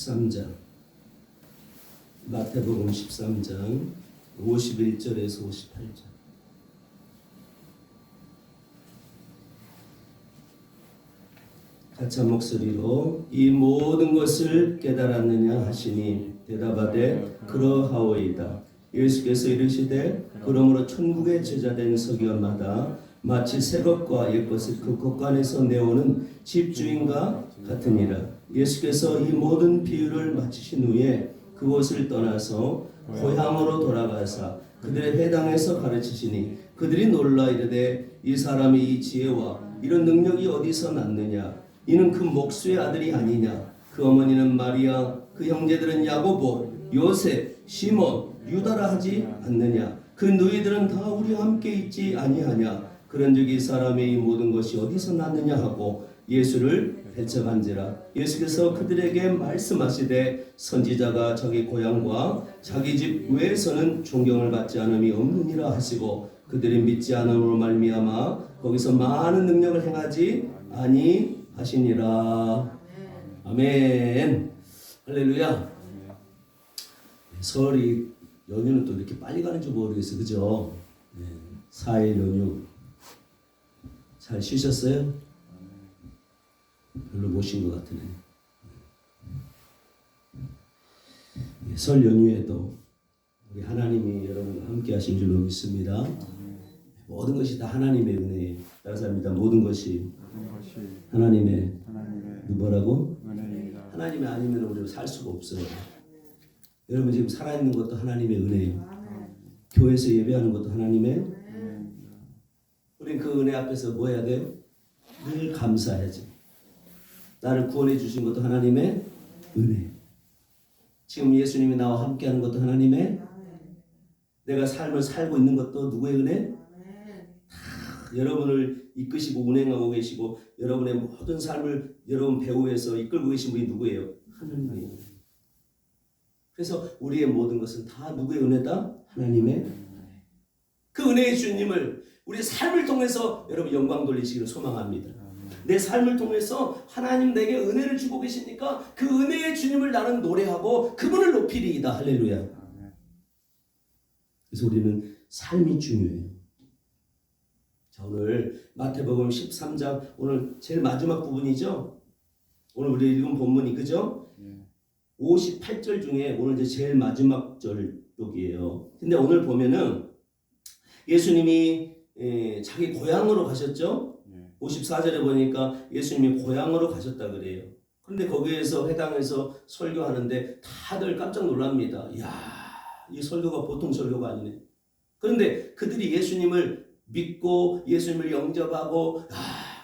13장 마태복음 13장 51절에서 58절 같이 한 목소리로 이 모든 것을 깨달았느냐 하시니 대답하되 그러하오이다. 예수께서 이르시되 그러므로 천국의 제자된 서기관마다 마치 새 것과 옛 것을 그 곳간에서 내오는 집주인과 같으니라. 예수께서 이 모든 비유를 마치신 후에 그곳을 떠나서 고향으로 돌아가사 그들의 회당에서 가르치시니 그들이 놀라 이르되 이 사람이 이 지혜와 이런 능력이 어디서 났느냐? 이는 그 목수의 아들이 아니냐? 그 어머니는 마리아, 그 형제들은 야고보, 요셉, 시몬, 유다라 하지 않느냐? 그 너희들은 다 우리와 함께 있지 아니하냐? 그런즉 이 사람의 이 모든 것이 어디서 났느냐 하고 예수를 배척한지라. 예수께서 그들에게 말씀하시되 선지자가 자기 고향과 자기 집 외에서는 존경을 받지 않음이 없느니라 하시고 그들이 믿지 않음으로 말미암아 거기서 많은 능력을 행하지 아니하시니라. 아멘. 할렐루야. 설이 연휴는 또 이렇게 빨리 가는 줄 모르겠어요. 그죠? 4일 연휴 잘 쉬셨어요? 별로 못 쉰 것 같으네. 설 연휴에도 우리 하나님이 여러분과 함께 하신 줄로 믿습니다. 모든 것이 다 하나님의 은혜예요. 따라서 합니다. 모든 것이 하나님의 뭐라고? 하나님이 아니면 우리는 살 수가 없어요. 여러분 지금 살아있는 것도 하나님의 은혜예요. 교회에서 예배하는 것도 하나님의 우리는 그 은혜 앞에서 뭐 해야 돼요? 늘 감사해야지. 나를 구원해 주신 것도 하나님의 은혜. 지금 예수님이 나와 함께하는 것도 하나님의 내가 삶을 살고 있는 것도 누구의 은혜? 다 여러분을 이끄시고 운행하고 계시고 여러분의 모든 삶을 여러분 배후에서 이끌고 계신 분이 누구예요? 하나님의 은혜. 그래서 우리의 모든 것은 다 누구의 은혜다? 하나님의 은혜. 그 은혜의 주님을 우리 삶을 통해서 여러분 영광 돌리시기를 소망합니다. 내 삶을 통해서 하나님 내게 은혜를 주고 계시니까 그 은혜의 주님을 나는 노래하고 그분을 높이리이다. 할렐루야. 그래서 우리는 삶이 중요해요. 자, 오늘 마태복음 13장 오늘 제일 마지막 부분이죠. 오늘 우리 읽은 본문이 그죠? 58절 중에 오늘 이제 제일 마지막 절 쪽이에요. 근데 오늘 보면은 예수님이 자기 고향으로 가셨죠? 54절에 보니까 예수님이 고향으로 가셨다 그래요. 그런데 거기에서 회당에서 설교하는데 다들 깜짝 놀랍니다. 이야, 이 설교가 보통 설교가 아니네. 그런데 그들이 예수님을 믿고 예수님을 영접하고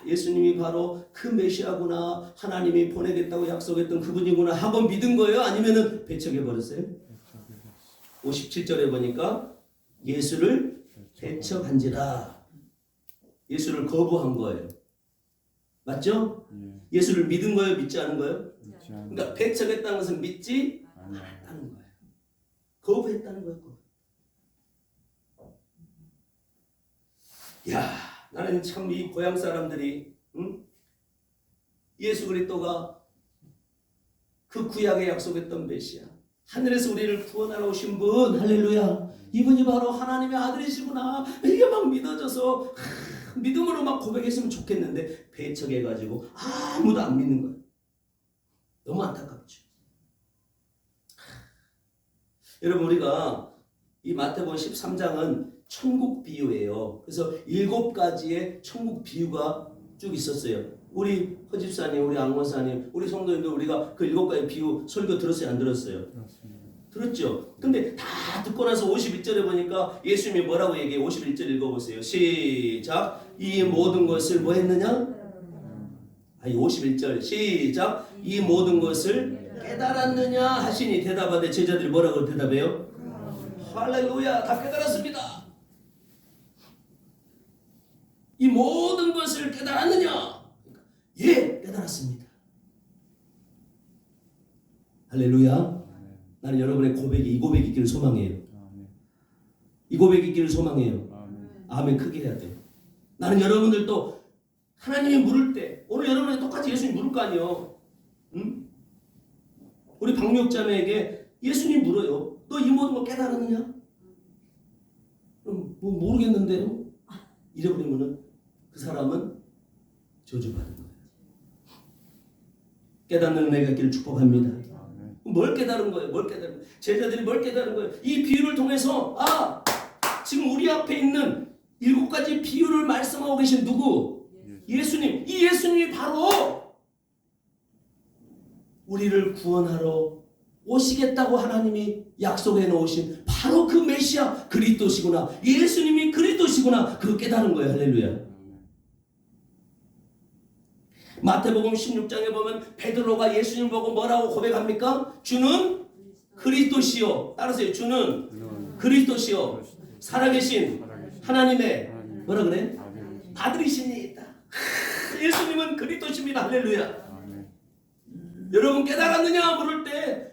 예수님이 바로 그 메시아구나, 하나님이 보내겠다고 약속했던 그분이구나 하고 믿은 거예요? 아니면은 배척해 버렸어요? 57절에 보니까 예수를 배척한지라. 예수를 거부한 거예요. 맞죠? 예수를 믿은 거예요? 믿지 않은 거예요? 그러니까 배척했다는 것은 믿지 않았다는 거예요. 거부했다는 거예요. 야, 나는 참 이 고향 사람들이 예수 그리스도가 그 구약에 약속했던 메시아, 하늘에서 우리를 구원하러 오신 분, 할렐루야. 이분이 바로 하나님의 아들이시구나. 이게 막 믿어져서 믿음으로 막 고백했으면 좋겠는데 배척해가지고 아무도 안 믿는 거예요. 너무 안타깝죠. 여러분 우리가 이 마태복음 13장은 천국 비유예요. 그래서 7가지의 천국 비유가 쭉 있었어요. 우리 허집사님, 우리 앙원사님, 우리 성도님들 우리가 그 7가지 비유 설교 들었어요? 안 들었어요? 들었죠? 근데 다 듣고 나서 51절에 보니까 예수님이 뭐라고 얘기해요? 51절 읽어보세요. 시작. 이 모든 것을 뭐 했느냐? 51절 시작. 이 모든 것을 깨달았느냐 하시니 대답하되 제자들이 뭐라고 대답해요? 할렐루야, 다 깨달았습니다. 이 모든 것을 깨달았느냐? 예, 깨달았습니다. 할렐루야. 나는 여러분의 고백이 이 고백이 있기를 소망해요. 이 고백이 있기를 소망해요. 아멘. 크게 해야 돼요. 나는 여러분들도 하나님이 물을 때 오늘 여러분이 똑같이 예수님 물을 거 아니에요. 응? 우리 박육자매에게 예수님 물어요. 너 이 모든 거 깨달았느냐? 그럼 뭐 모르겠는데요? 이래버리면은 그 사람은 저주받은 거예요. 깨닫는 은혜가 있기를 축복합니다. 뭘 깨달은 거예요? 뭘 깨달은 거예요? 제자들이 뭘 깨달은 거예요? 이 비유를 통해서 지금 우리 앞에 있는 7가지 비유를 말씀하고 계신 누구? 예수님. 이 예수님이 바로 우리를 구원하러 오시겠다고 하나님이 약속해 놓으신 바로 그 메시아 그리스도시구나. 예수님이 그리스도시구나. 그거 깨달은 거예요. 할렐루야. 마태복음 16장에 보면 베드로가 예수님 보고 뭐라고 고백합니까? 주는 그리스도시요. 따라서요. 주는 그리스도시요. 살아계신 하나님의 뭐라 그래? 아들이십니다. 예수님은 그리스도십니다. 할렐루야. 여러분 깨달았느냐 물을 때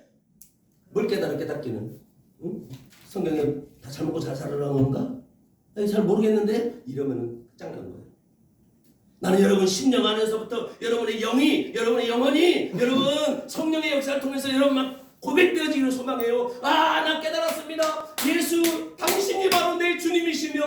뭘 깨닫기는? 응? 성경에 다 잘 먹고 잘 살으라는 건가? 잘 모르겠는데 이러면은 짱나는 거예요. 나는 여러분 심령 안에서부터 여러분의 영이, 여러분의 영혼이, 여러분 성령의 역사를 통해서 여러분 막 고백되어지기를 소망해요. 나 깨달았습니다. 예수 당신이 바로 내 주님이시며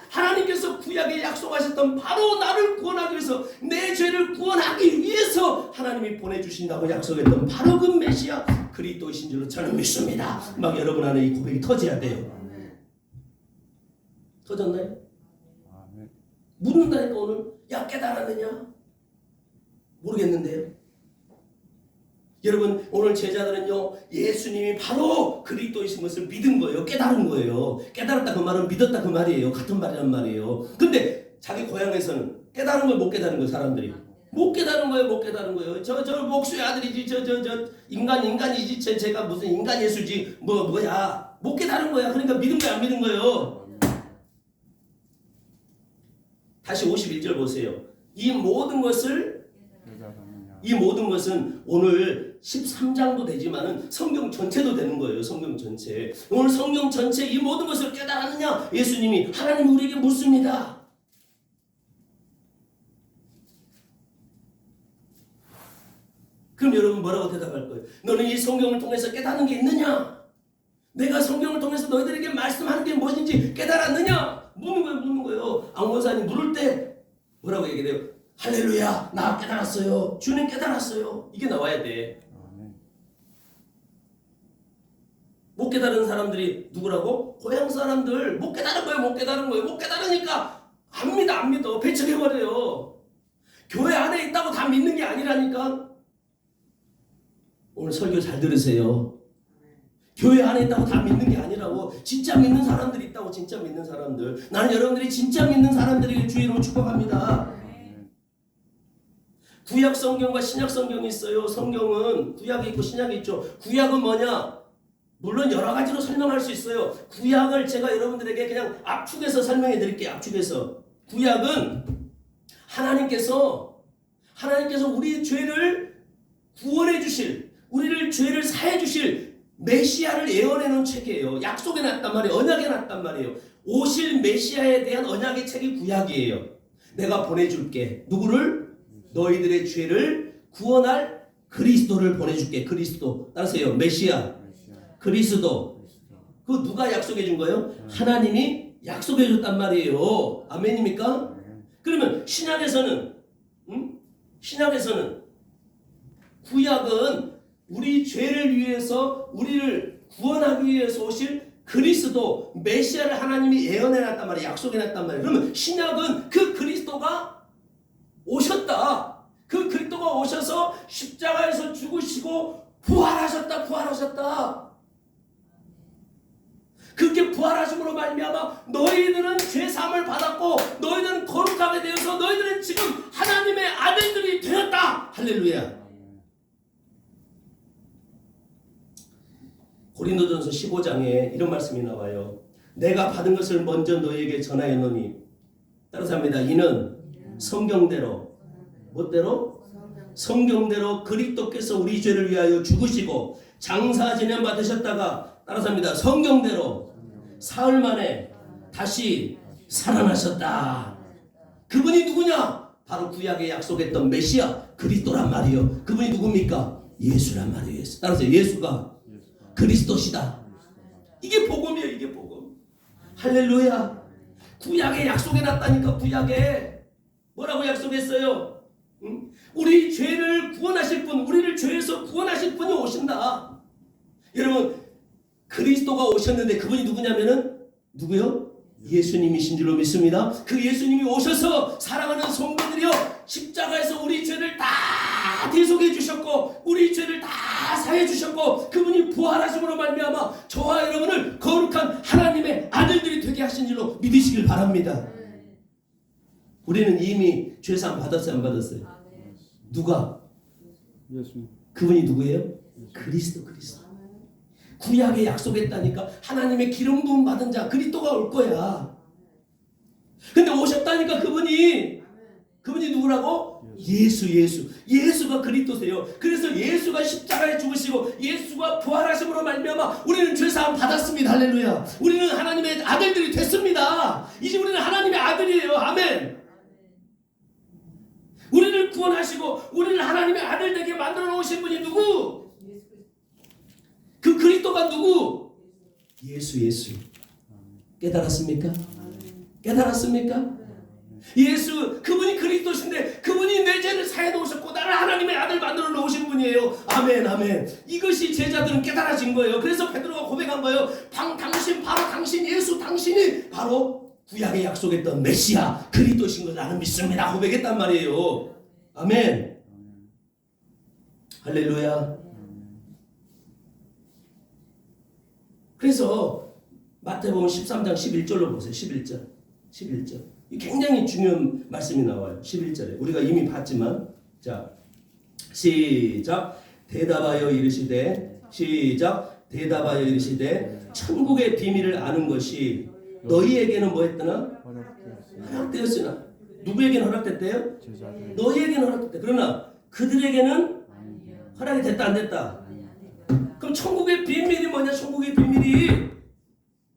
하나님께서 구약에 약속하셨던 바로 나를 구원하기 위해서 내 죄를 구원하기 위해서 하나님이 보내주신다고 약속했던 바로 그 메시아 그리스도이신 줄로 저는 믿습니다. 막 여러분 안에 이 고백이 터져야 돼요. 터졌나요? 묻는다니까 오늘. 야 깨달았느냐? 모르겠는데요. 여러분 오늘 제자들은요 예수님이 바로 그리스도이신 것을 믿은 거예요. 깨달은 거예요. 깨달았다 그 말은 믿었다 그 말이에요. 같은 말이란 말이에요. 근데 자기 고향에서는 깨달은 거예요, 못 깨달은 거예요. 사람들이 못 깨달은 거예요. 못 깨달은 거예요. 저 목수의 아들이지 저 인간이지 제가 무슨 인간 예수지 뭐야 못 깨달은 거야. 그러니까 믿은 거야 안 믿은 거예요. 다시 51절 보세요. 이 모든 것은 오늘 13장도 되지만은 성경 전체도 되는 거예요. 성경 전체. 오늘 성경 전체 이 모든 것을 깨달았느냐? 예수님이 하나님이 우리에게 묻습니다. 그럼 여러분 뭐라고 대답할 거예요? 너는 이 성경을 통해서 깨닫는 게 있느냐? 내가 성경을 통해서 너희들에게 말씀하는 게 무엇인지 깨달았느냐? 묻는 거예요. 안원사님 물을 때 뭐라고 얘기해요? 할렐루야, 나 깨달았어요. 주님 깨달았어요. 이게 나와야 돼. 못 깨달은 사람들이 누구라고? 고향 사람들. 못 깨달은 거예요. 못 깨달은 거예요. 못 깨달으니까 안 믿어. 배척해버려요. 교회 안에 있다고 다 믿는 게 아니라니까. 오늘 설교 잘 들으세요. 교회 안에 있다고 다 믿는 게 아니라고. 진짜 믿는 사람들이 있다고. 진짜 믿는 사람들. 나는 여러분들이 진짜 믿는 사람들에게 주의로 축복합니다. 구약 성경과 신약 성경이 있어요. 성경은 구약이 있고 신약이 있죠. 구약은 뭐냐? 물론 여러 가지로 설명할 수 있어요. 구약을 제가 여러분들에게 그냥 압축해서 설명해 드릴게요. 압축해서. 구약은 하나님께서 우리 죄를 구원해 주실, 우리를 죄를 사해 주실 메시아를 예언해 놓은 책이에요. 약속해 놨단 말이에요. 언약해 놨단 말이에요. 오실 메시아에 대한 언약의 책이 구약이에요. 내가 보내줄게. 누구를? 너희들의 죄를 구원할 그리스도를 보내줄게. 그리스도. 따라서요. 메시아. 그리스도. 그 누가 약속해 준 거예요? 하나님이 약속해 줬단 말이에요. 아멘입니까? 그러면 신약에서는 구약은 우리 죄를 위해서 우리를 구원하기 위해서 오실 그리스도 메시아를 하나님이 예언해 놨단 말이에요. 약속해 놨단 말이에요. 그러면 신약은 그 그리스도가 오셨다. 그 그리스도가 오셔서 십자가에서 죽으시고 부활하셨다. 그렇게 부활하심으로 말미암아 너희들은 죄사함을 받았고 너희들은 거룩하게 되어서 너희들은 지금 하나님의 아들들이 되었다. 할렐루야. 고린도전서 15장에 이런 말씀이 나와요. 내가 받은 것을 먼저 너희에게 전하였노니 따라서 합니다. 이는 성경대로 뭐대로? 성경대로 그리스도께서 우리 죄를 위하여 죽으시고 장사 지냄 받으셨다가 따라서 합니다. 성경대로 사흘 만에 다시 살아나셨다. 그분이 누구냐? 바로 구약에 약속했던 메시아 그리스도란 말이에요. 그분이 누굽니까? 예수란 말이에요. 따라서 예수가 그리스도시다. 이게 복음이에요. 이게 복음. 할렐루야. 구약에 약속해놨다니까. 구약에 뭐라고 약속했어요? 응? 우리 죄를 구원하실 분, 우리를 죄에서 구원하실 분이 오신다. 여러분, 그리스도가 오셨는데 그분이 누구냐면은 누구요? 예수님이신 줄로 믿습니다. 그 예수님이 오셔서 사랑하는 성도들이여 십자가에서 우리 죄를 다 대속해 주셨고 우리 죄를 다 사해 주셨고 그분이 부활하심으로 말미암아 저와 여러분을 거룩한 하나님의 아들들이 되게 하신 줄로 믿으시길 바랍니다. 우리는 이미 죄사함 받았어요, 안 받았어요? 누가? 예수. 그분이 누구예요? 그리스도. 구약에 약속했다니까. 하나님의 기름 부음 받은 자 그리스도가 올 거야. 근데 오셨다니까. 그분이 누구라고? 예수가 그리스도세요. 그래서 예수가 십자가에 죽으시고 예수가 부활하심으로 말미암아 우리는 죄사함 받았습니다. 할렐루야. 우리는 하나님의 아들들이 됐습니다. 이제 우리는 하나님의 아들이에요. 아멘. 우리를 구원하시고 우리를 하나님의 아들 되게 만들어 놓으신 분이 누구? 그 그리스도가 누구? 예수. 깨달았습니까? 깨달았습니까? 예수, 그분이 그리스도신데 그분이 내 죄를 사해 놓으셨고 나를 하나님의 아들 만들어 놓으신 분이에요. 아멘. 이것이 제자들은 깨달아진 거예요. 그래서 베드로가 고백한 거예요. 당신 예수 당신이 바로 구약에 약속했던 메시아 그리스도신 걸 나는 믿습니다. 고백했단 말이에요. 아멘. 할렐루야. 그래서 마태복음 13장 11절로 보세요. 11절. 굉장히 중요한 말씀이 나와요. 11절에. 우리가 이미 봤지만 자 시작. 대답하여 이르시되 천국의 비밀을 아는 것이 너희에게는 뭐 했더나? 허락되었으나. 누구에게는 허락됐대요? 너희에게는 허락됐대. 그러나 그들에게는 허락이 됐다 안 됐다? 그럼 천국의 비밀이 뭐냐? 천국의 비밀이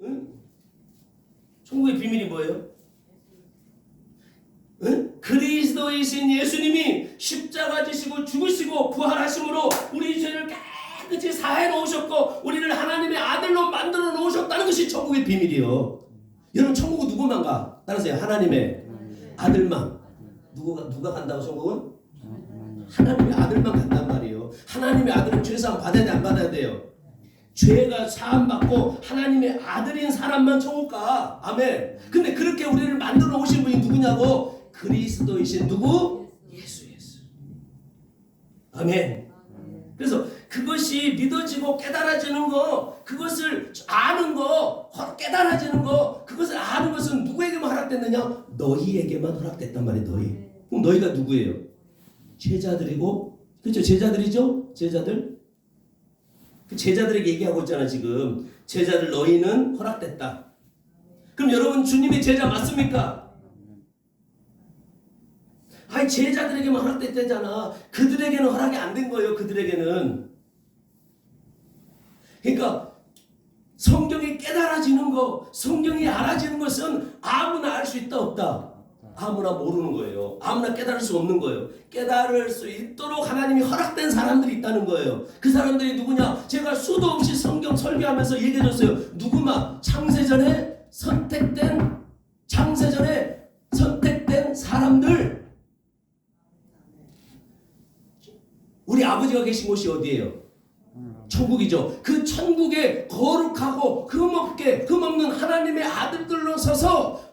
응? 천국의 비밀이 뭐예요? 응? 그리스도이신 예수님이 십자가 지시고 죽으시고 부활하심으로 우리 죄를 깨끗이 사해 놓으셨고 우리를 하나님의 아들로 만들어 놓으셨다는 것이 천국의 비밀이요. 여러분 천국은 누구만 가? 따라서요. 하나님의 아들만. 누가 간다고 천국은? 하나님의 아들만 간단 말이에요. 하나님의 아들은 죄사함 받아야 돼, 안 받아야 돼요? 죄가 사함 받고 하나님의 아들인 사람만 천국 가. 아멘. 근데 그렇게 우리를 만들어 오신 분이 누구냐고? 그리스도이신 누구? 예수. 아멘. 그래서 그것이 믿어지고 깨달아지는 거, 그것을 아는 거, 깨달아지는 거, 그것을 아는 것은 누구에게만 허락됐느냐? 너희에게만 허락됐단 말이에요. 너희. 그럼 너희가 누구예요? 제자들이고, 그렇죠? 제자들이죠? 제자들. 그 제자들에게 얘기하고 있잖아 지금. 제자들 너희는 허락됐다. 그럼 여러분 주님의 제자 맞습니까? 아니 제자들에게만 허락됐다잖아. 그들에게는 허락이 안 된 거예요. 그들에게는. 그러니까 성경이 깨달아지는 거, 성경이 알아지는 것은 아무나 알 수 있다 없다? 아무나 모르는 거예요. 아무나 깨달을 수 없는 거예요. 깨달을 수 있도록 하나님이 허락된 사람들이 있다는 거예요. 그 사람들이 누구냐? 제가 수도 없이 성경 설교하면서 얘기해줬어요. 누구만 창세전에 선택된 사람들. 우리 아버지가 계신 곳이 어디예요? 천국이죠. 그 천국에 거룩하고 흠없는 하나님의 아들들로 서서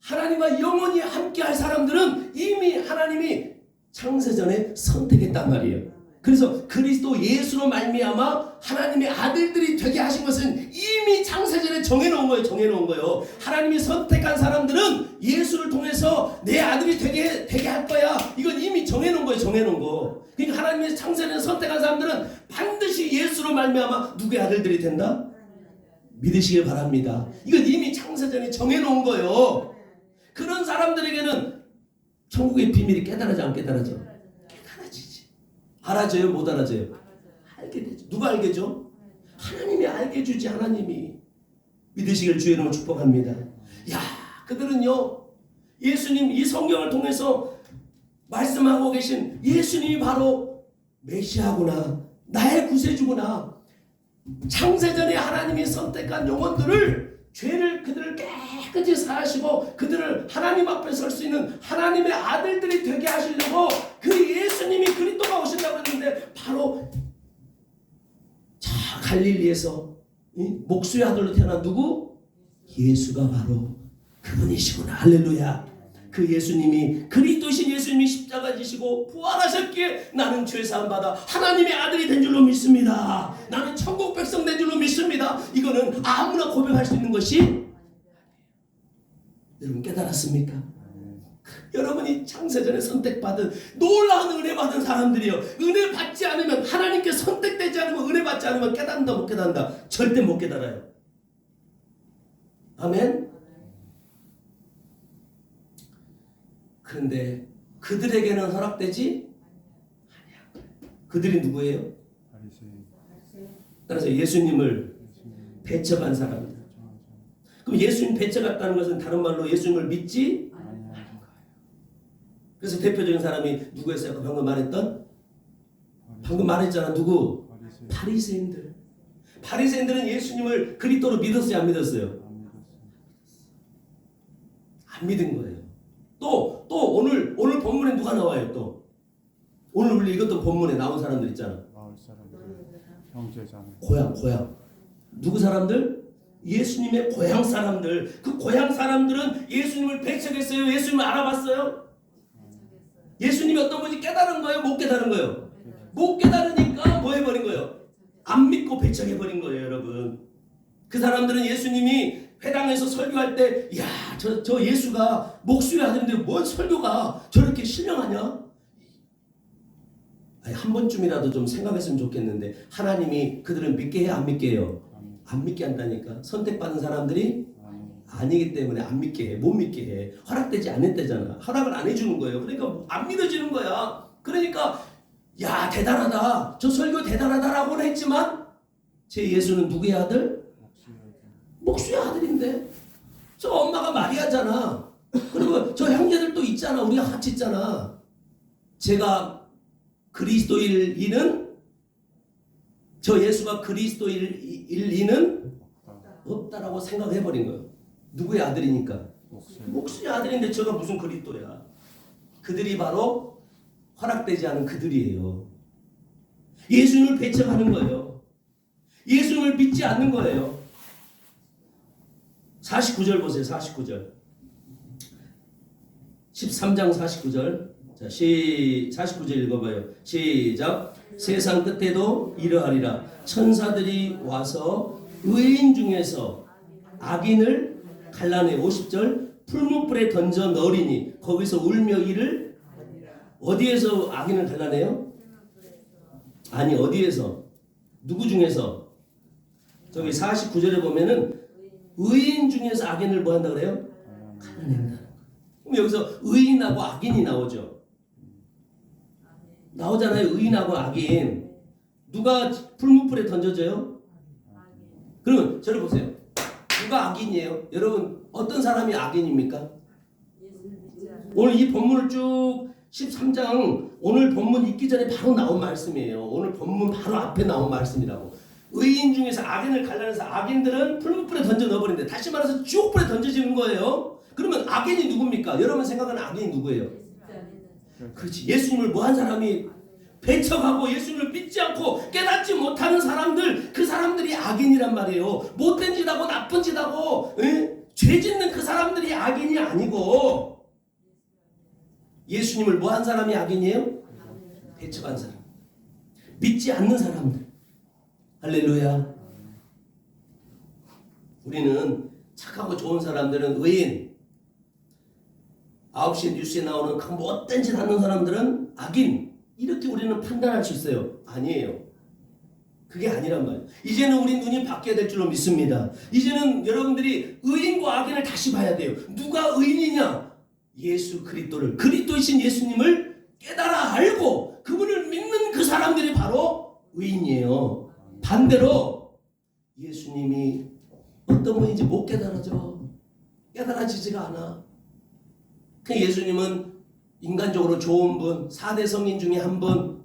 하나님과 영원히 함께할 사람들은 이미 하나님이 창세전에 선택했단 말이에요. 그래서 그리스도 예수로 말미암아 하나님의 아들들이 되게 하신 것은 이미 창세전에 정해놓은 거예요. 하나님이 선택한 사람들은 예수를 통해서 내 아들이 되게 할 거야. 이건 이미 정해놓은 거. 그러니까 하나님이 창세전에 선택한 사람들은 반드시 예수로 말미암아 누구의 아들들이 된다? 믿으시길 바랍니다. 이건 이미 창세전에 정해놓은 거예요. 그런 사람들에게는 천국의 비밀이 깨달아져 안 깨달아져? 깨달아지지. 알아져요? 못 알아져요? 알게 되죠. 누가 알게죠? 하나님이 알게 주지. 하나님이. 믿으시길 주의 이름으로 축복합니다. 야, 그들은요 예수님 이 성경을 통해서 말씀하고 계신 예수님이 바로 메시아구나, 나의 구세주구나. 창세전에 하나님이 선택한 영혼들을 죄를 그들을 깨끗이 사하시고 그들을 하나님 앞에 설 수 있는 하나님의 아들들이 되게 하시려고 그 예수님이 그리스도가 오신다고 했는데 바로 저 갈릴리에서 목수의 아들로 태어난 누구? 예수가 바로 그분이시구나. 할렐루야. 그 예수님이 그리스도신 예수님이 십자가 지시고 부활하셨기에 나는 죄사함 받아 하나님의 아들이 된 줄로 믿습니다. 나는 천국 백성 된 줄로 믿습니다. 이거는 아무나 고백할 수 있는 것이 여러분 깨달았습니까? 여러분이 창세전에 선택받은 놀라운 은혜 받은 사람들이요. 은혜 받지 않으면 하나님께 선택되지 않으면 은혜 받지 않으면 깨닫는다 못 깨닫는다? 절대 못 깨달아요. 아멘. 그런데 그들에게는 허락되지 아니야. 그들이 누구예요? 따라서 예수님을 배척한 사람들. 그럼 예수님 배척했다는 것은 다른 말로 예수님을 믿지 않은 거예요. 그래서 대표적인 사람이 누구였어요? 방금 말했던? 방금 말했잖아. 누구? 바리새인들. 바리새인들은 예수님을 그리스도로 믿었어요? 안 믿었어요? 안 믿은 거예요. 또 오늘 본문에 누가 나와요? 또 오늘 우리 읽었던 본문에 나온 사람들 있잖아. 마을 사람들, 형제자매. 고향 누구 사람들? 예수님의 고향 사람들. 그 고향 사람들은 예수님을 배척했어요? 예수님을 알아봤어요? 예수님이 어떤 분인지 깨달은 거예요? 못 깨달은 거예요? 못 깨달으니까 뭐 해버린 거예요? 안 믿고 배척해버린 거예요. 여러분, 그 사람들은 예수님이 회당에서 설교할 때 야, 저 예수가 목수의 아들인데 뭔 설교가 저렇게 신령하냐? 아니, 한 번쯤이라도 좀 생각했으면 좋겠는데 하나님이 그들은 믿게 해야 안 믿게 해요? 안 믿게 한다니까. 선택받은 사람들이 아니기 때문에 안 믿게 해. 못 믿게 해. 허락되지 않았대잖아. 허락을 안 해주는 거예요. 그러니까 안 믿어지는 거야. 그러니까 야, 대단하다. 저 설교 대단하다라고는 했지만 제 예수는 누구의 아들? 목수의 아들인데. 저 엄마가 마리아잖아. 그리고 저 형제들도 있잖아. 우리가 같이 있잖아. 제가 그리스도일 리는, 저 예수가 그리스도일 리는 없다라고 생각해버린 거예요. 누구의 아들이니까? 목수의 아들인데 저가 무슨 그리스도야. 그들이 바로 허락되지 않은 그들이에요. 예수님을 배척하는 거예요. 예수님을 믿지 않는 거예요. 49절 보세요. 49절 13장 49절. 자, 49절 읽어봐요. 시작. 세상 끝에도 이러하리라. 천사들이 와서 의인 중에서 악인을 갈라내. 50절. 풀무불에 던져 넣으리니 거기서 울며 이를. 어디에서 악인을 갈라내요? 아니, 어디에서? 누구 중에서? 저기 49절에 보면은 의인 중에서 악인을 뭐 한다 그래요? 갈라낸다. 그럼 여기서 의인하고 악인이 나오죠. 나오잖아요. 의인하고 악인. 누가 풀무불에 던져져요? 그러면 저를 보세요. 누가 악인이에요? 여러분, 어떤 사람이 악인입니까? 오늘 이 본문을 쭉 13장 오늘 본문 읽기 전에 바로 나온 말씀이에요. 오늘 본문 바로 앞에 나온 말씀이라고. 의인 중에서 악인을 갈라내서 악인들은 풀무불에 던져 넣어버린대. 다시 말해서 지옥불에 던져지는 거예요. 그러면 악인이 누굽니까? 여러분 생각하는 악인이 누구예요? 그렇지. 예수님을 뭐한 사람이 배척하고 예수님을 믿지 않고 깨닫지 못하는 사람들, 그 사람들이 악인이란 말이에요. 못된 짓하고 나쁜 짓하고 죄 짓는 그 사람들이 악인이 아니고 예수님을 뭐한 사람이 악인이에요? 배척한 사람, 믿지 않는 사람들. 할렐루야. 우리는 착하고 좋은 사람들은 의인, 9시 뉴스에 나오는 그 못된 짓 하는 사람들은 악인, 이렇게 우리는 판단할 수 있어요. 아니에요. 그게 아니란 말이에요. 이제는 우리 눈이 바뀌어야 될 줄로 믿습니다. 이제는 여러분들이 의인과 악인을 다시 봐야 돼요. 누가 의인이냐? 예수 그리스도를, 그리스도이신 예수님을 깨달아 알고 그분을 믿는 그 사람들이 바로 의인이에요. 반대로 예수님이 어떤 분인지 못 깨달아져. 깨달아지지가 않아. 그 예수님은 인간적으로 좋은 분, 4대 성인 중에 한 분,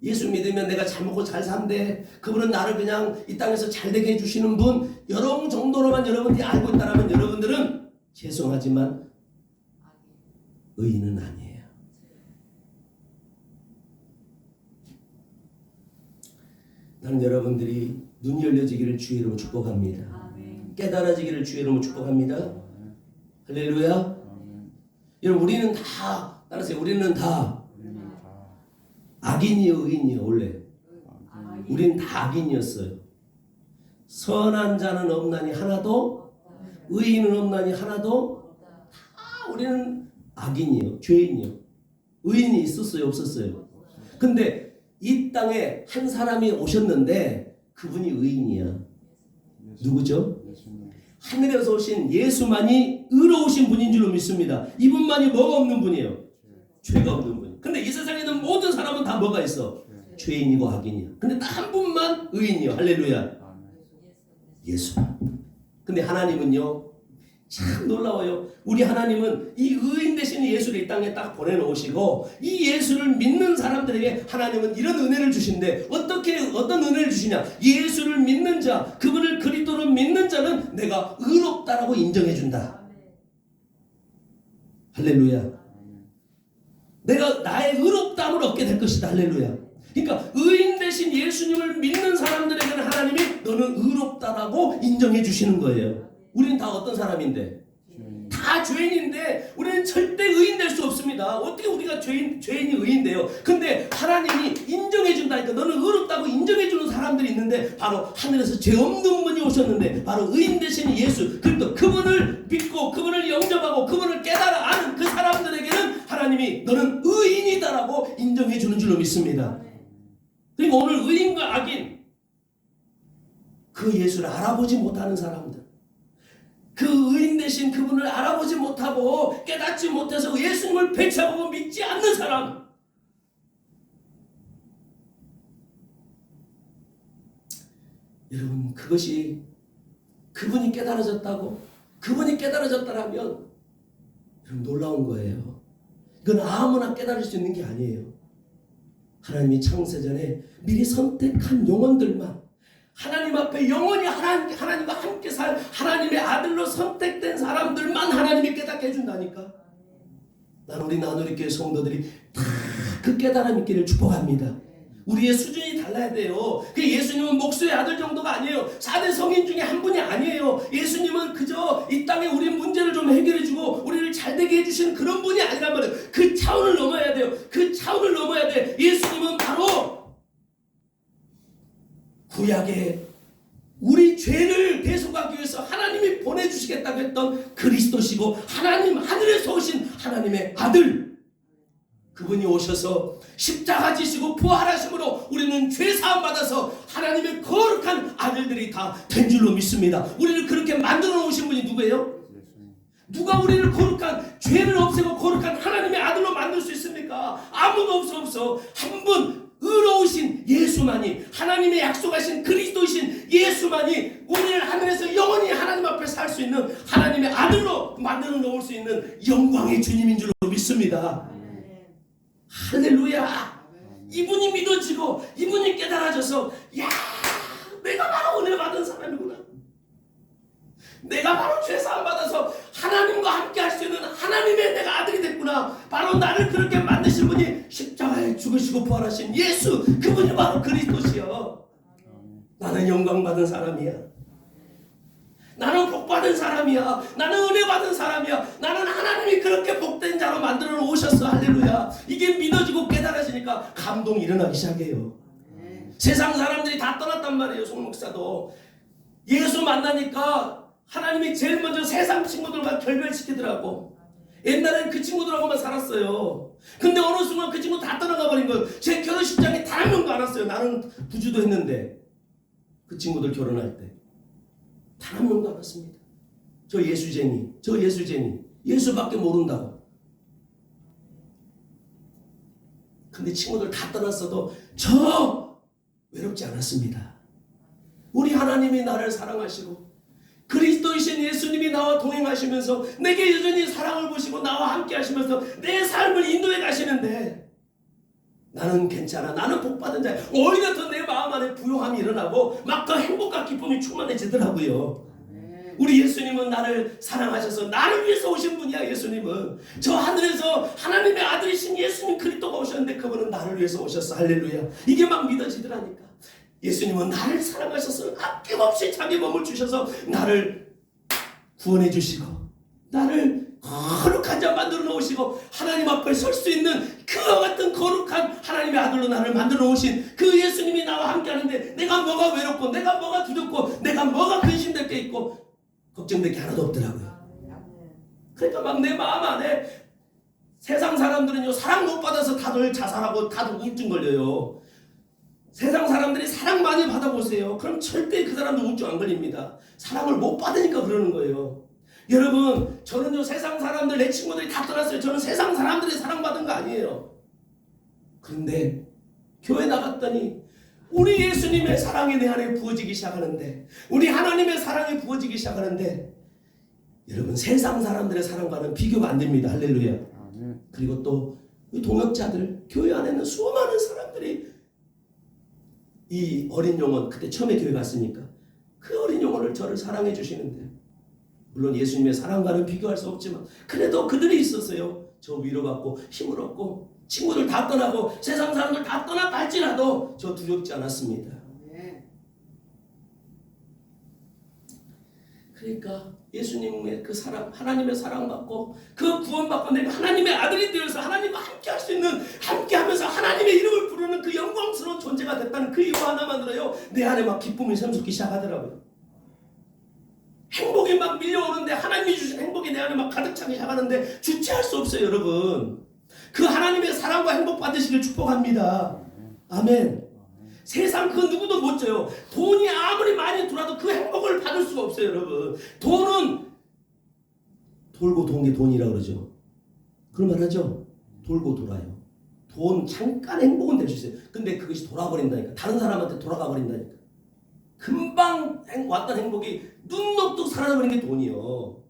예수 믿으면 내가 잘 먹고 잘 산대. 그분은 나를 그냥 이 땅에서 잘 되게 해주시는 분. 이런 정도로만 여러분들이 알고 있다면 여러분들은 죄송하지만 의인은 아니에요. 나는 여러분들이 눈이 열려지기를 주의 이름으로 축복합니다. 깨달아지기를 주의 이름으로 축복합니다. 할렐루야. 여러분 우리는 다 따라서 우리는 다 악인이요 의인이요. 원래 우리는 다 악인이었어요. 선한 자는 없나니 하나도, 의인은 없나니 하나도. 다 우리는 악인이요 죄인이요. 의인이 있었어요 없었어요? 근데 이 땅에 한 사람이 오셨는데 그분이 의인이야. 누구죠? 하늘에서 오신 예수만이 의로우신 분인 줄로 믿습니다. 이분만이 뭐가 없는 분이에요? 죄가 없는 분. 근데 이 세상에 있는 모든 사람은 다 뭐가 있어? 죄인이고 악인이야. 근데 딱 한 분만 의인이요. 할렐루야. 예수. 근데 하나님은요 참 놀라워요. 우리 하나님은 이 의인 되신 예수를 이 땅에 딱 보내놓으시고 이 예수를 믿는 사람들에게 하나님은 이런 은혜를 주신대. 어떤 은혜를 주시냐? 예수를 믿는 자, 그분을 그리스도로 믿는 자는 내가 의롭다라고 인정해준다. 할렐루야. 내가 나의 의롭다함을 얻게 될 것이다. 할렐루야. 그러니까 의인 되신 예수님을 믿는 사람들에게는 하나님이 너는 의롭다라고 인정해 주시는 거예요. 우리는 다 어떤 사람인데? 다 죄인인데 우리는 절대 의인 될 수 없습니다. 어떻게 우리가 죄인이 의인돼요? 근데 하나님이 인정해 준다니까. 너는 의롭다고 인정해 주는 사람들이 있는데 바로 하늘에서 죄 없는 분이 오셨는데 바로 의인 되신 예수 그리스도 그분을 믿고 그분을 영접하고 그분을 깨달아 아는 그 사람들에게는 하나님이 너는 의인이다라고 인정해 주는 줄로 믿습니다. 그리고 오늘 의인과 악인 그 예수를 알아보지 못하는 사람들, 그 의인 되신 그분을 알아보지 못하고 깨닫지 못해서 예수님을 배척하고 믿지 않는 사람, 여러분 그것이 그분이 깨달아졌다고 그분이 깨달아졌다라면 여러분 놀라운 거예요. 이건 아무나 깨달을 수 있는 게 아니에요. 하나님이 창세전에 미리 선택한 영혼들만 하나님 앞에 영원히 하나님과 함께 살 하나님의 아들로 선택된 사람들만 하나님이 깨닫게 해준다니까. 난 우리 나누리교회 성도들이 다 그 깨달음 있기를 축복합니다. 우리의 수준이 달라야 돼요. 그 예수님은 목수의 아들 정도가 아니에요. 4대 성인 중에 한 분이 아니에요. 예수님은 그저 이 땅에 우리 문제를 좀 해결해주고 우리를 잘되게 해주시는 그런 분이 아니란 말이에요. 그 차원을 넘어야 돼요. 그 차원을 넘어야 돼. 예수님은 바로 구약에 우리 죄를 대속하기 위해서 하나님이 보내주시겠다고 했던 그리스도시고 하나님 하늘에서 오신 하나님의 아들, 그분이 오셔서 십자가 지시고 부활하심으로 우리는 죄사함 받아서 하나님의 거룩한 아들들이 다 된 줄로 믿습니다. 우리를 그렇게 만들어 놓으신 분이 누구예요? 누가 우리를 거룩한 죄를 없애고 거룩한 하나님의 아들로 만들 수 있습니까? 아무도 없어. 한 분 의로우신 예수만이, 하나님의 약속하신 그리스도이신 예수만이 우리를 하늘에서 영원히 하나님 앞에 살 수 있는 하나님의 아들로 만들어 놓을 수 있는 영광의 주님인 줄로 믿습니다. 할렐루야. 이분이 믿어지고 이분이 깨달아져서 야, 내가 바로 은혜 받은 사람이구나. 내가 바로 죄사함 받아서 하나님과 함께 할 수 있는 하나님의 내가 아들이 됐구나. 바로 나를 그렇게 만드신 분이 십자가에 죽으시고 부활하신 예수, 그분이 바로 그리스도시여. 나는 영광 받은 사람이야. 나는 복 받은 사람이야. 나는 은혜 받은 사람이야. 나는 하나님이 그렇게 복된 자로 만들어 오셨어. 할렐루야. 이게 믿어지고 깨달아지니까 감동이 일어나기 시작해요. 세상 사람들이 다 떠났단 말이에요. 송 목사도 예수 만나니까 하나님이 제일 먼저 세상 친구들과 결별시키더라고. 옛날엔 그 친구들하고만 살았어요. 근데 어느 순간 그 친구 다 떠나가 버린 거예요. 제 결혼식장에 단 한 명도 안 왔어요. 나는 부주도 했는데 그 친구들 결혼할 때 단 한 명도 안 왔습니다. 저 예수쟁이. 예수밖에 모른다고. 근데 친구들 다 떠났어도 저 외롭지 않았습니다. 우리 하나님이 나를 사랑하시고 그리스도이신 예수님이 나와 동행하시면서 내게 여전히 사랑을 보시고 나와 함께 하시면서 내 삶을 인도해 가시는데 나는 괜찮아. 나는 복받은 자야. 오히려 더 내 마음 안에 부요함이 일어나고 막 더 행복과 기쁨이 충만해지더라고요. 우리 예수님은 나를 사랑하셔서 나를 위해서 오신 분이야. 예수님은 저 하늘에서 하나님의 아들이신 예수님 그리스도가 오셨는데 그분은 나를 위해서 오셨어. 할렐루야. 이게 막 믿어지더라니까. 예수님은 나를 사랑하셔서 아낌없이 자기 몸을 주셔서 나를 구원해 주시고 나를 거룩한 자 만들어 놓으시고 하나님 앞에 설 수 있는 그와 같은 거룩한 하나님의 아들로 나를 만들어 놓으신 그 예수님이 나와 함께 하는데 내가 뭐가 외롭고 내가 뭐가 두렵고 내가 뭐가 근심될 게 있고 걱정될 게 하나도 없더라고요. 그러니까 막 내 마음 안에 세상 사람들은요 사랑 못 받아서 다들 자살하고 다들 우울증 걸려요. 세상 사람들이 사랑 많이 받아보세요. 그럼 절대 그 사람도 우울증 안 걸립니다. 사랑을 못 받으니까 그러는 거예요. 여러분 저는요 세상 사람들 내 친구들이 다 떠났어요. 저는 세상 사람들이 사랑받은 거 아니에요. 그런데 교회 나갔더니 우리 예수님의 사랑이 내 안에 부어지기 시작하는데 우리 하나님의 사랑이 부어지기 시작하는데 여러분 세상 사람들의 사랑과는 비교가 안 됩니다. 할렐루야. 그리고 또 동역자들 교회 안에 있는 수많은 사람들이 이 어린 영혼 그때 처음에 교회 갔으니까 그 어린 영혼을 저를 사랑해 주시는데 물론 예수님의 사랑과는 비교할 수 없지만 그래도 그들이 있었어요. 저 위로받고 힘을 얻고 친구들 다 떠나고 세상 사람들 다 떠났다 할지라도 저 두렵지 않았습니다. 그러니까 예수님의 그 사랑, 하나님의 사랑받고 그 구원받고 내가 하나님의 아들이 되어서 하나님과 함께 할 수 있는 함께 하면서 하나님의 이름을 부르는 그 영광스러운 존재가 됐다는 그 이유 하나만으로요 내 안에 막 기쁨이 샘솟기 시작하더라고요. 행복이 막 밀려오는데 하나님이 주신 행복이 내 안에 막 가득 차기 시작하는데 주체할 수 없어요. 여러분 그 하나님의 사랑과 행복 받으시길 축복합니다. 아멘. 세상 그 누구도 못 줘요. 돈이 아무리 많이 들어와도 그 행복을 받을 수가 없어요. 여러분 돈은 돌고 도는 게 돈이라고 그러죠. 그런 말 하죠. 돌고 돌아요. 돈 잠깐 행복은 될 수 있어요. 근데 그것이 돌아버린다니까. 다른 사람한테 돌아가 버린다니까. 금방 왔던 행복이 눈 녹듯 사라져버린 게 돈이요.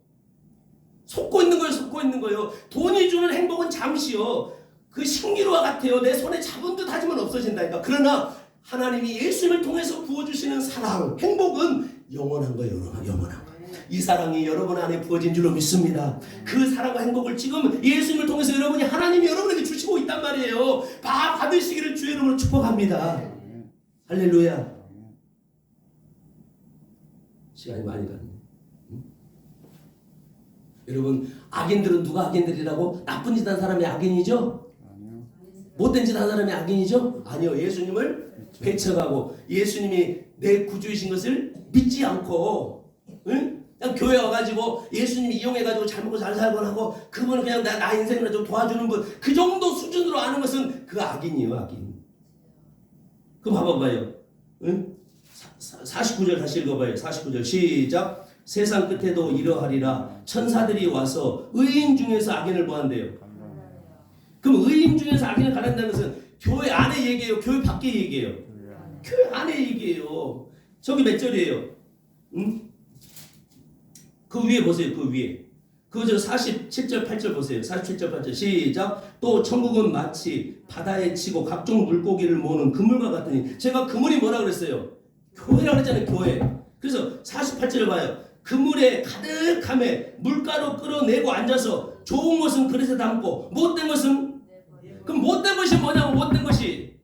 속고 있는 거예요. 속고 있는 거예요. 돈이 주는 행복은 잠시요. 그 신기루와 같아요. 내 손에 잡은 듯 하지만 없어진다니까. 그러나 하나님이 예수님을 통해서 부어주시는 사랑, 행복은 영원한 거예요. 영원한 거. 이 사랑이 여러분 안에 부어진 줄로 믿습니다. 그 사랑과 행복을 지금 예수님을 통해서 여러분이 하나님이 여러분에게 주시고 있단 말이에요. 받으시기를 주의 이름으로 축복합니다. 할렐루야. 시간이 많이 갔네. 여러분 악인들은 누가 악인들이라고? 나쁜 짓 한 사람이 악인이죠? 아니요. 못된 짓 한 사람이 악인이죠? 아니요. 예수님을 배척하고 예수님이 내 구주이신 것을 믿지 않고 응? 그냥 교회 와가지고 예수님이 이용해가지고 잘 먹고 잘 살곤 하고 그분은 그냥 나 인생을 좀 도와주는 분 그 정도 수준으로 아는 것은 그 악인이에요. 악인. 그럼 봐봐요. 응? 49절 다시 읽어봐요. 49절 시작. 세상 끝에도 이러하리라. 천사들이 와서 의인 중에서 악인을 보한대요. 그럼 의인 중에서 악인을 가른다는 것은 교회 안에 얘기해요? 교회 밖에 얘기해요? 교회 안에 얘기해요. 저기 몇 절이에요? 응? 그 위에 보세요. 그 위에. 그저 47절 8절 보세요. 47절 8절 시작. 또 천국은 마치 바다에 치고 각종 물고기를 모으는 그물과 같으니 제가 그물이 뭐라 그랬어요? 교회라고 했잖아요. 교회. 그래서 48절을 봐요. 그물에 가득함에 물가로 끌어내고 앉아서 좋은 것은 그릇에 담고 못된 것은 그럼 못된 것이 뭐냐고. 못된 것이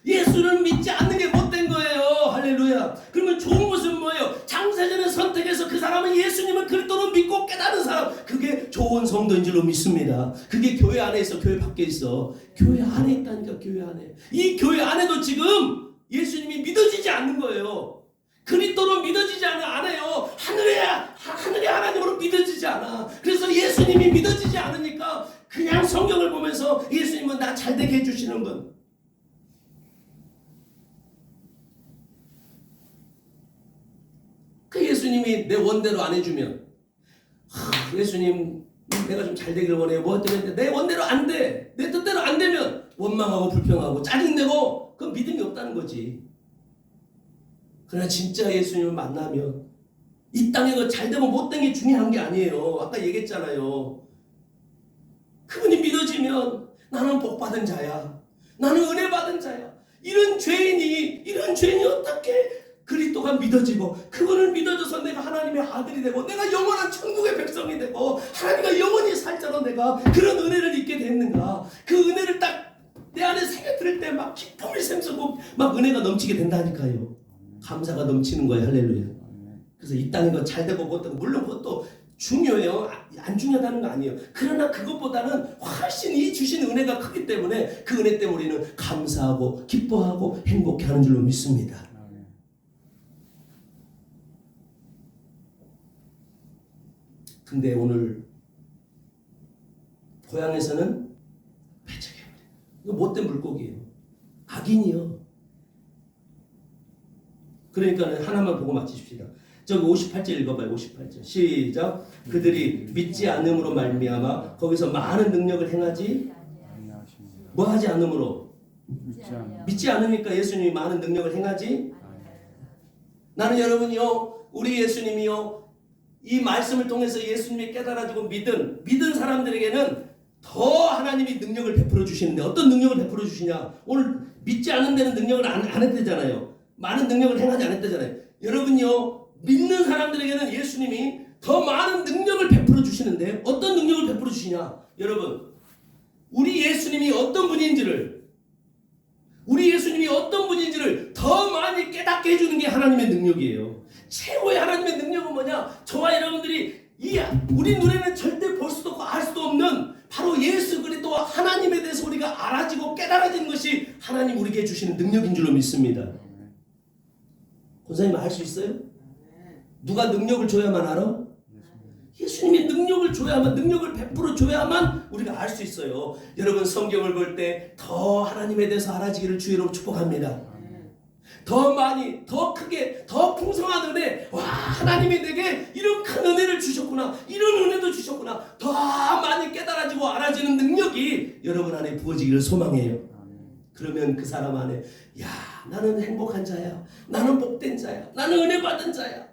예수를 믿지 않는 게 못된 거예요. 할렐루야. 그러면 좋은 것은 뭐예요? 창세전에 선택해서 그 사람은 예수님을 그리스도로 믿고 깨달은 사람, 그게 좋은 성도인 줄로 믿습니다. 그게 교회 안에 있어? 교회 밖에 있어? 교회 안에 있다니까. 교회 안에. 이 교회 안에도 지금 예수님이 믿어지지 않는 거예요. 그리스도로 믿어지지 않아요. 하늘의 하나님으로 믿어지지 않아. 그래서 예수님이 믿어지지 않으니까 그냥 성경을 보면서 예수님은 나 잘되게 해주시는 분. 그 예수님이 내 원대로 안 해주면 예수님 내가 좀 잘되기를 원해요. 뭐 때문에 내 원대로 안 돼. 내 뜻대로 안 되면 원망하고 불평하고 짜증내고 그건 믿음이 없다는 거지. 그러나 진짜 예수님을 만나면 이 땅에 그 잘되고 못된 게 중요한 게 아니에요. 아까 얘기했잖아요. 그분이 믿어지면 나는 복받은 자야. 나는 은혜 받은 자야. 이런 죄인이 어떻게 그리스도가 믿어지고 그거를 믿어줘서 내가 하나님의 아들이 되고 내가 영원한 천국의 백성이 되고 하나님과 영원히 살 자로 내가 그런 은혜를 입게 됐는가. 그 은혜를 딱 내 안에 새겨들을 때 막 기쁨을 샘솟고 막 은혜가 넘치게 된다니까요. 감사가 넘치는 거예요. 할렐루야. 그래서 이 땅에 잘 되고 못되고 물론 그것도 중요해요. 안 중요하다는 거 아니에요. 그러나 그것보다는 훨씬 이 주신 은혜가 크기 때문에 그 은혜 때문에 우리는 감사하고 기뻐하고 행복해하는 줄로 믿습니다. 근데 오늘 고향에서는 배척해버려요. 이거 못된 물고기예요. 악인이요. 그러니까 하나만 보고 마치십시다. 저기 58절 읽어봐요. 58절 시작. 그들이 믿지 않음으로 말미암아 거기서 많은 능력을 행하지 뭐 하지 않음으로 믿지 않으니까 예수님이 많은 능력을 행하지. 나는 여러분이요, 우리 예수님이요, 이 말씀을 통해서 예수님이 깨달아지고 믿은 사람들에게는 더 하나님이 능력을 베풀어 주시는데 어떤 능력을 베풀어 주시냐. 오늘 믿지 않는 데는 능력을 안 했대잖아요. 많은 능력을 행하지 않았대잖아요. 여러분요, 믿는 사람들에게는 예수님이 더 많은 능력을 베풀어 주시는데 어떤 능력을 베풀어 주시냐. 여러분, 우리 예수님이 어떤 분인지를 더 많이 깨닫게 해주는 게 하나님의 능력이에요. 최고의 하나님의 능력은 뭐냐? 저와 여러분들이 우리 눈에는 절대 볼 수도 없고 알 수도 없는 바로 예수 그리스도와 하나님에 대해서 우리가 알아지고 깨달아지는 것이 하나님 우리에게 주시는 능력인 줄로 믿습니다. 권사님 알 수 있어요? 누가 능력을 줘야만 알아? 예수님이 능력을 베풀어 줘야만 우리가 알 수 있어요. 여러분 성경을 볼 때 더 하나님에 대해서 알아지기를 주의로 축복합니다. 더 많이, 더 크게, 더 풍성한 은혜. 와, 하나님이 내게 이런 큰 은혜를 주셨구나. 이런 은혜도 주셨구나. 더 많이 깨달아지고 알아지는 능력이 여러분 안에 부어지기를 소망해요. 그러면 그 사람 안에 나는 행복한 자야. 나는 복된 자야. 나는 은혜 받은 자야.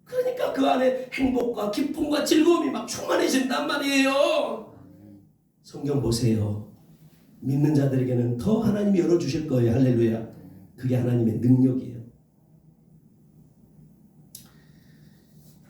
그러니까 그 안에 행복과 기쁨과 즐거움이 막 충만해진단 말이에요. 성경 보세요. 믿는 자들에게는 더 하나님이 열어주실 거예요. 할렐루야. 그게 하나님의 능력이에요.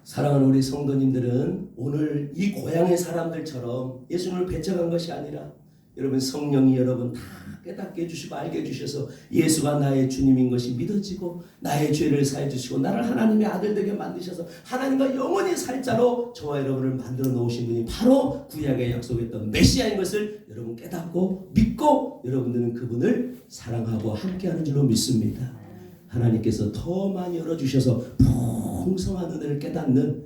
사랑하는 우리 성도님들은 오늘 이 고향의 사람들처럼 예수님을 배척한 것이 아니라 여러분 성령이 여러분 다 깨닫게 해주시고 알게 해주셔서 예수가 나의 주님인 것이 믿어지고 나의 죄를 사해 주시고 나를 하나님의 아들 되게 만드셔서 하나님과 영원히 살 자로 저와 여러분을 만들어 놓으신 분이 바로 구약에 약속했던 메시아인 것을 여러분 깨닫고 믿고 여러분들은 그분을 사랑하고 함께하는 줄로 믿습니다. 하나님께서 더 많이 열어주셔서 풍성한 은혜를 깨닫는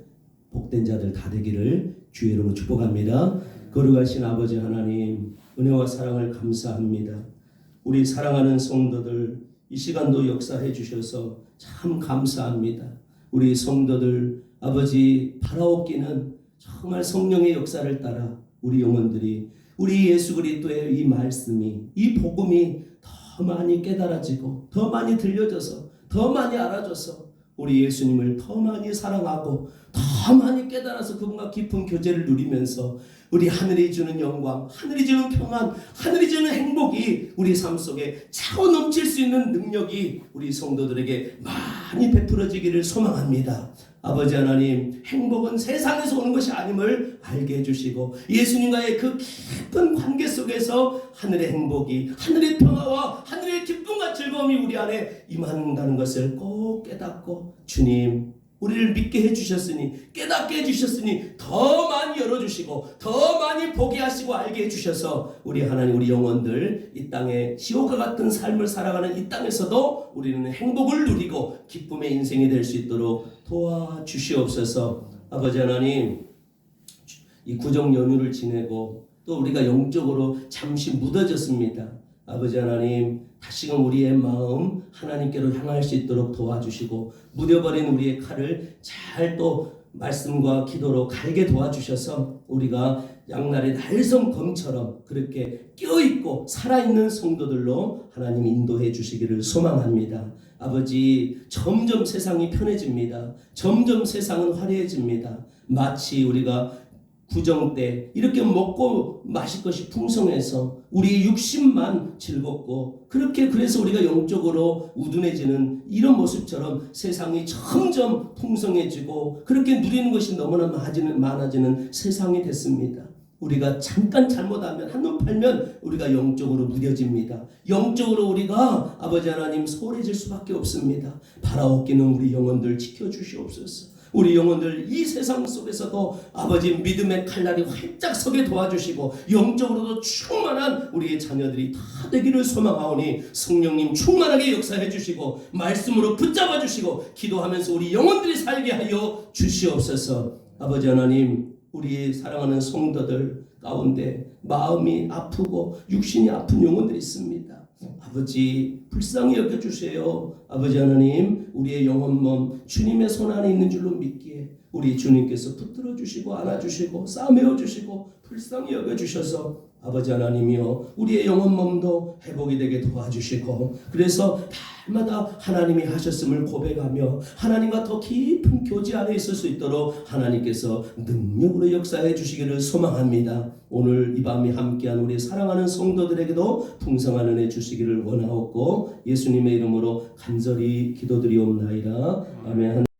복된 자들 다 되기를 주의 이름으로 축복합니다. 거룩하신 아버지 하나님, 은혜와 사랑을 감사합니다. 우리 사랑하는 성도들 이 시간도 역사해 주셔서 참 감사합니다. 우리 성도들 아버지 바라옵기는 정말 성령의 역사를 따라 우리 영혼들이 우리 예수 그리스도의 이 말씀이 이 복음이 더 많이 깨달아지고 더 많이 들려져서 더 많이 알아져서 우리 예수님을 더 많이 사랑하고 더 많이 깨달아서 그분과 깊은 교제를 누리면서 우리 하늘이 주는 영광, 하늘이 주는 평안, 하늘이 주는 행복이 우리 삶 속에 차고 넘칠 수 있는 능력이 우리 성도들에게 많이 베풀어지기를 소망합니다. 아버지 하나님, 행복은 세상에서 오는 것이 아님을 알게 해주시고 예수님과의 그 깊은 관계 속에서 하늘의 행복이, 하늘의 평화와 하늘의 기쁨과 즐거움이 우리 안에 임한다는 것을 꼭 깨닫고 주님, 우리를 믿게 해주셨으니 깨닫게 해주셨으니 더 많이 열어주시고 더 많이 보게 하시고 알게 해주셔서 우리 하나님 우리 영혼들 이 땅에 지옥과 같은 삶을 살아가는 이 땅에서도 우리는 행복을 누리고 기쁨의 인생이 될 수 있도록 도와주시옵소서. 아버지 하나님, 이 구정 연휴를 지내고 또 우리가 영적으로 잠시 묻어졌습니다. 아버지 하나님, 다시금 우리의 마음 하나님께로 향할 수 있도록 도와주시고 묻어버린 우리의 칼을 잘 또 말씀과 기도로 갈게 도와주셔서 우리가 양날의 날성 검처럼 그렇게 껴있고 살아있는 성도들로 하나님 인도해 주시기를 소망합니다. 아버지, 점점 세상이 편해집니다. 점점 세상은 화려해집니다. 마치 우리가 부정 때 이렇게 먹고 마실 것이 풍성해서 우리 육신만 즐겁고 그래서 우리가 영적으로 우둔해지는 이런 모습처럼 세상이 점점 풍성해지고 그렇게 누리는 것이 너무나 많아지는 세상이 됐습니다. 우리가 잠깐 잘못하면 한눈 팔면 우리가 영적으로 무뎌집니다. 영적으로 우리가 아버지 하나님 소홀해질 수밖에 없습니다. 바라옵기는 우리 영혼들 지켜주시옵소서. 우리 영혼들 이 세상 속에서도 아버지 믿음의 칼날이 활짝 서게 도와주시고 영적으로도 충만한 우리의 자녀들이 다 되기를 소망하오니 성령님 충만하게 역사해 주시고 말씀으로 붙잡아 주시고 기도하면서 우리 영혼들이 살게 하여 주시옵소서. 아버지 하나님 우리 사랑하는 성도들 가운데 마음이 아프고 육신이 아픈 영혼들이 있습니다. 아버지 불쌍히 여겨주세요. 아버지 하나님 우리의 영혼 몸 주님의 손 안에 있는 줄로 믿기에 우리 주님께서 붙들어 주시고 안아주시고 싸매어 주시고 불쌍히 여겨주셔서 아버지 하나님이여 우리의 영혼 몸도 회복이 되게 도와주시고 그래서 날마다 하나님이 하셨음을 고백하며 하나님과 더 깊은 교제 안에 있을 수 있도록 하나님께서 능력으로 역사해 주시기를 소망합니다. 오늘 이 밤이 함께한 우리 사랑하는 성도들에게도 풍성한 은혜 주시기를 원하옵고 예수님의 이름으로 간절히 기도드리옵나이다. 아멘.